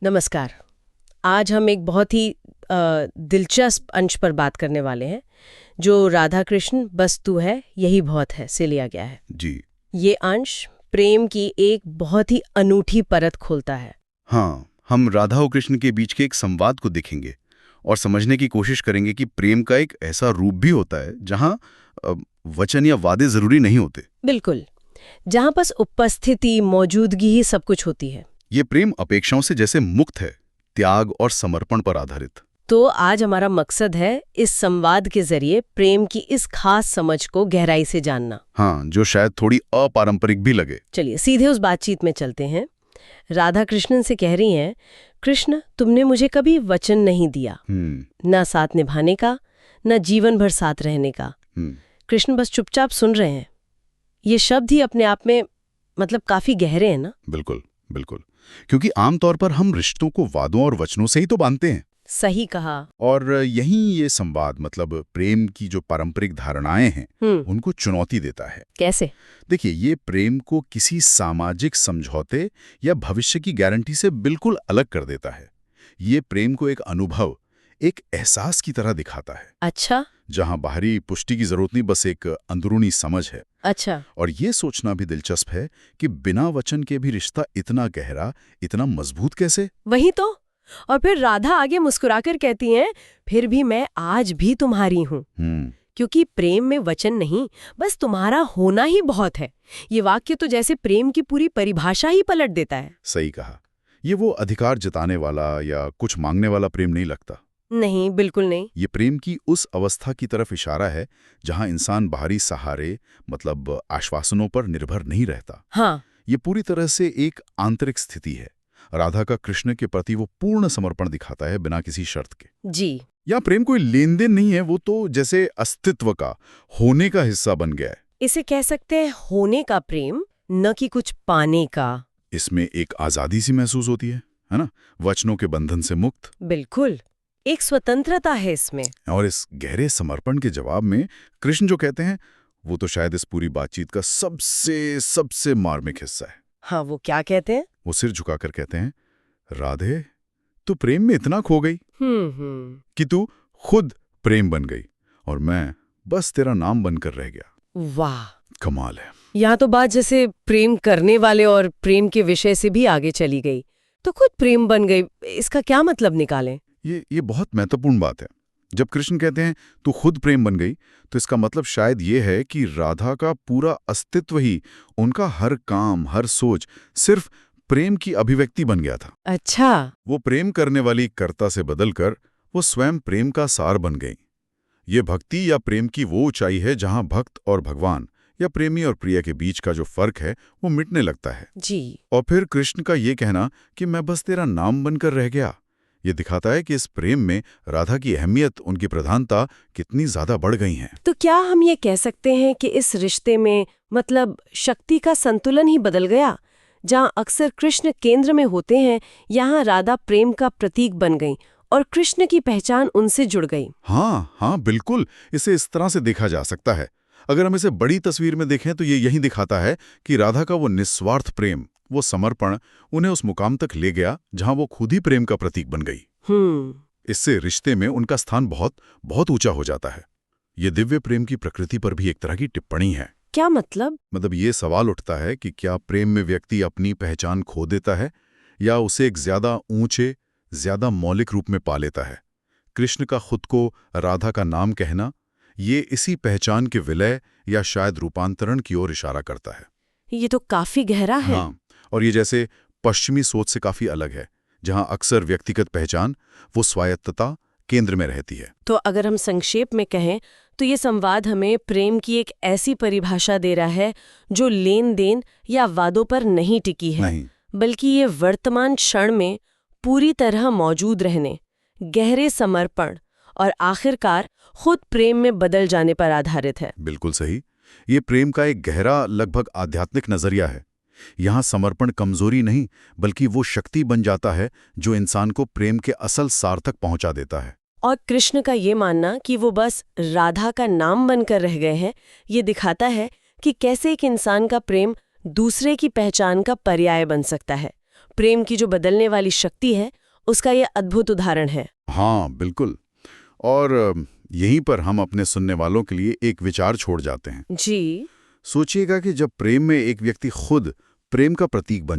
नमस्कार। आज हम एक बहुत ही दिलचस्प अंश पर बात करने वाले हैं जो राधा कृष्ण बस तू है यही बहुत है से लिया गया है। जी ये अंश प्रेम की एक बहुत ही अनूठी परत खोलता है। हाँ, हम राधा और कृष्ण के बीच के एक संवाद को देखेंगे और समझने की कोशिश करेंगे कि प्रेम का एक ऐसा रूप भी होता है जहाँ वचन या वादे जरूरी नहीं होते। बिल्कुल, जहाँ बस उपस्थिति मौजूदगी ही सब कुछ होती है। ये प्रेम अपेक्षाओं से जैसे मुक्त है, त्याग और समर्पण पर आधारित। तो आज हमारा मकसद है इस संवाद के जरिए प्रेम की इस खास समझ को गहराई से जानना। हाँ, जो शायद थोड़ी अपारंपरिक भी लगे। चलिए सीधे उस बातचीत में चलते हैं। राधा कृष्णन से कह रही हैं, कृष्ण तुमने मुझे कभी वचन नहीं दिया, न साथ निभाने का, न जीवन भर साथ रहने का। कृष्ण बस चुपचाप सुन रहे हैं। ये शब्द ही अपने आप में मतलब काफी गहरे हैं ना। बिल्कुल बिल्कुल, क्योंकि आमतौर पर हम रिश्तों को वादों और वचनों से ही तो बांधते हैं। सही कहा। और यहीं ये संवाद मतलब प्रेम की जो पारंपरिक धारणाएं हैं उनको चुनौती देता है। कैसे? देखिए, ये प्रेम को किसी सामाजिक समझौते या भविष्य की गारंटी से बिल्कुल अलग कर देता है। ये प्रेम को एक अनुभव, एक एहसास की तरह दिखाता है। अच्छा। जहां बाहरी पुष्टि की जरूरत नहीं, बस एक अंदरूनी समझ है। अच्छा। और ये सोचना भी दिलचस्प है कि बिना वचन के भी रिश्ता इतना गहरा, इतना मजबूत कैसे? वही तो। और फिर राधा आगे मुस्कुराकर कहती हैं, फिर भी मैं आज भी तुम्हारी हूँ। क्योंकि प्रेम में वचन नहीं, बस तुम्हारा होना ही बहुत है। ये वाक्य तो जैसे प्रेम की पूरी परिभाषा ही पलट देता है। सही कहा। ये वो अधिकार जताने वाला या कुछ मांगने वाला प्रेम नहीं लगता। नहीं, बिल्कुल नहीं। ये प्रेम की उस अवस्था की तरफ इशारा है जहां इंसान बाहरी सहारे मतलब आश्वासनों पर निर्भर नहीं रहता। हाँ। ये पूरी तरह से एक आंतरिक स्थिति है। राधा का कृष्ण के प्रति वो पूर्ण समर्पण दिखाता है बिना किसी शर्त के। जी। या प्रेम कोई लेन देन नहीं है, वो तो जैसे अस्तित्व का, होने का हिस्सा बन गया है। इसे कह सकते हैं होने का प्रेम, न कि कुछ पाने का। इसमें एक आजादी सी महसूस होती है ना, वचनों के बंधन से मुक्त। बिल्कुल, एक स्वतंत्रता है इसमें। और इस गहरे समर्पण के जवाब में कृष्ण जो कहते हैं वो तो शायद इस पूरी बातचीत का सबसे सबसे मार्मिक हिस्सा है। हाँ, वो क्या कहते हैं? वो सिर झुकाकर कहते हैं, राधे तू प्रेम में इतना खो गई कि तू खुद प्रेम बन गई और मैं बस तेरा नाम बनकर रह गया। वाह, कमाल है। यहाँ तो बात जैसे प्रेम करने वाले और प्रेम के विषय से भी आगे चली गई, तो खुद प्रेम बन गई। इसका क्या मतलब निकालें? ये बहुत महत्वपूर्ण बात है। जब कृष्ण कहते हैं तू खुद प्रेम बन गई, तो इसका मतलब शायद ये है कि राधा का पूरा अस्तित्व ही, उनका हर काम, हर सोच सिर्फ प्रेम की अभिव्यक्ति बन गया था। अच्छा। वो प्रेम करने वाली कर्ता से बदलकर वो स्वयं प्रेम का सार बन गई। ये भक्ति या प्रेम की वो ऊंचाई है जहां भक्त और भगवान या प्रेमी और प्रिय के बीच का जो फर्क है वो मिटने लगता है। जी। और फिर कृष्ण का ये कहना कि मैं बस तेरा नाम बनकर रह गया, ये दिखाता है कि इस प्रेम में राधा की अहमियत, उनकी प्रधानता कितनी ज्यादा बढ़ गई है। तो क्या हम ये कह सकते हैं कि इस रिश्ते में मतलब शक्ति का संतुलन ही बदल गया? जहाँ अक्सर कृष्ण केंद्र में होते हैं, यहाँ राधा प्रेम का प्रतीक बन गई और कृष्ण की पहचान उनसे जुड़ गई। हाँ, बिल्कुल, इसे इस तरह से देखा जा सकता है। अगर हम इसे बड़ी तस्वीर में देखें तो ये यही दिखाता है कि राधा का वो निस्वार्थ प्रेम, वो समर्पण उन्हें उस मुकाम तक ले गया जहां वो खुद ही प्रेम का प्रतीक बन गई। इससे रिश्ते में उनका स्थान बहुत बहुत ऊंचा हो जाता है। ये दिव्य प्रेम की प्रकृति पर भी एक तरह की टिप्पणी है। क्या मतलब? मतलब ये सवाल उठता है कि क्या प्रेम में व्यक्ति अपनी पहचान खो देता है या उसे एक ज्यादा ऊंचे, ज्यादा मौलिक रूप में पा लेता है। कृष्ण का खुद को राधा का नाम कहना, ये इसी पहचान के विलय या शायद रूपांतरण की ओर इशारा करता है। ये तो काफी गहरा है। हाँ, और ये जैसे पश्चिमी सोच से काफी अलग है, जहां अक्सर व्यक्तिगत पहचान, वो स्वायत्तता केंद्र में रहती है। तो अगर हम संक्षेप में कहें तो ये संवाद हमें प्रेम की एक ऐसी परिभाषा दे रहा है जो लेन देन या वादों पर नहीं टिकी है, बल्कि ये वर्तमान क्षण में पूरी तरह मौजूद रहने, गहरे समर्पण और आखिरकार खुद प्रेम में बदल जाने पर आधारित है। बिल्कुल सही। ये प्रेम का एक गहरा, लगभग आध्यात्मिक नजरिया है। यहाँ समर्पण कमजोरी नहीं, बल्कि वो शक्ति बन जाता है जो इंसान को प्रेम के असल सार तक पहुंचा देता है। और कृष्ण का ये मानना कि वो बस राधा का नाम बनकर रह गए हैं, ये दिखाता है कि कैसे एक इंसान का प्रेम दूसरे की पहचान का पर्याय बन सकता है, प्रेम की जो बदलने वाली शक्ति है उसका ये अद्भुत उदाहरण है। हाँ बिल्कुल। और यहीं पर हम अपने सुनने वालों के लिए एक विचार छोड़ जाते हैं। जी। सोचिएगा कि जब प्रेम में एक व्यक्ति खुद प्रेम का प्रतीक बन